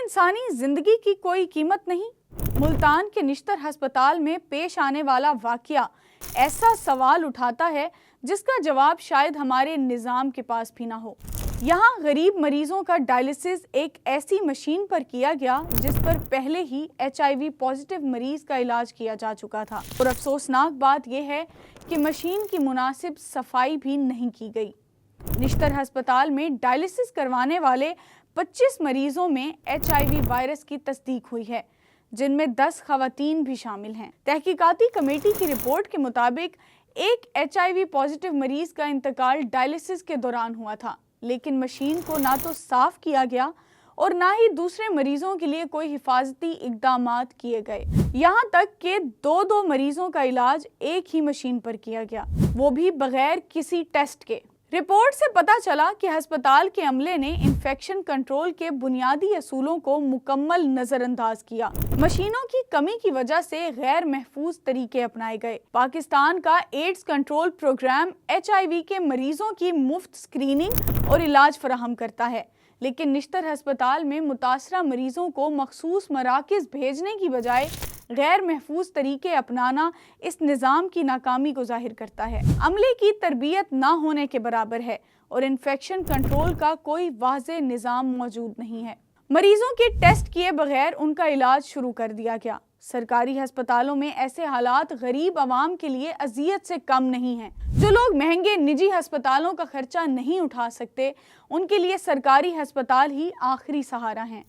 इंसानी जिंदगी की कोई कीमत नहीं? मुल्तान के निश्तर हस्पताल में पेश आने वाला वाकया ऐसा सवाल उठाता है जिसका जवाब शायद हमारे निज़ाम के पास भी ना हो। यहाँ गरीब मरीजों का डायलिसिस एक ऐसी मशीन पर किया गया जिस पर पहले ही HIV पॉजिटिव मरीज का इलाज किया जा चुका था, और अफसोसनाक बात यह है कि मशीन की मुनासिब सफाई भी नहीं की गई। निश्तर हस्पताल में डायलिसिस करवाने वाले 25 मरीजों में HIV वायरस की तस्दीक हुई है, जिनमें 10 खवातीन भी शामिल हैं। तहकीकाती कमेटी की रिपोर्ट के मुताबिक एक HIV पॉजिटिव मरीज का इंतकाल डायलिसिस के दौरान हुआ था, लेकिन मशीन को ना तो साफ किया गया और ना ही दूसरे मरीजों के लिए कोई हिफाजती इक़दामात किए गए। यहाँ तक कि दो मरीजों का इलाज एक ही मशीन पर किया गया, वो भी बगैर किसी टेस्ट के। रिपोर्ट से पता चला कि अस्पताल के अमले ने इन्फेक्शन कंट्रोल के बुनियादी असूलों को मुकम्मल नजरअंदाज किया। मशीनों की कमी की वजह से गैर महफूज तरीके अपनाए गए। पाकिस्तान का एड्स कंट्रोल प्रोग्राम HIV के मरीजों की मुफ्त स्क्रीनिंग और इलाज फराहम करता है, लेकिन निश्तर हस्पताल में मुतासरा मरीजों को मखसूस मराकज़ भेजने की बजाय गैर महफूज तरीके अपनाना इस निज़ाम की नाकामी को जाहिर करता है। अमले की तरबियत ना होने के बराबर है और इन्फेक्शन कंट्रोल का कोई वाज़ेह निज़ाम मौजूद नहीं है। मरीजों के टेस्ट किए बगैर उनका इलाज शुरू कर दिया गया। सरकारी अस्पतालों में ऐसे हालात गरीब आवाम के लिए अजियत से कम नहीं हैं। जो लोग महंगे निजी अस्पतालों का खर्चा नहीं उठा सकते, उनके लिए सरकारी अस्पताल ही आखिरी सहारा हैं।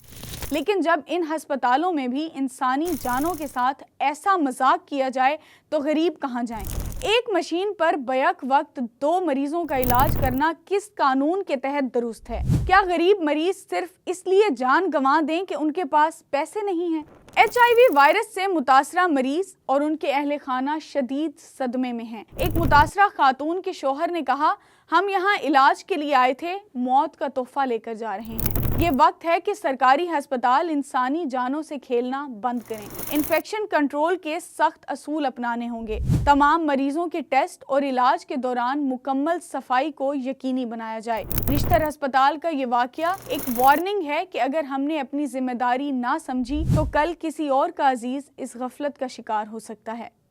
लेकिन जब इन अस्पतालों में भी इंसानी जानों के साथ ऐसा मजाक किया जाए तो गरीब कहाँ जाएं? एक मशीन पर बैक वक्त 2 मरीजों का इलाज करना किस कानून के तहत दुरुस्त है? क्या गरीब मरीज सिर्फ इसलिए जान गंवा दें कि उनके पास पैसे नहीं हैं? HIV वायरस से मुतासरा मरीज और उनके अहले खाना शदीद सदमे में हैं। एक मुतासरा खातून के शोहर ने कहा, हम यहाँ इलाज के लिए आए थे, मौत का तोहफा लेकर जा रहे हैं। ये वक्त है कि सरकारी अस्पताल इंसानी जानों से खेलना बंद करें। इन्फेक्शन कंट्रोल के सख्त असूल अपनाने होंगे। तमाम मरीजों के टेस्ट और इलाज के दौरान मुकम्मल सफाई को यकीनी बनाया जाए। निश्तर अस्पताल का ये वाकया एक वार्निंग है कि अगर हमने अपनी जिम्मेदारी ना समझी तो कल किसी और का अजीज इस गफलत का शिकार हो सकता है।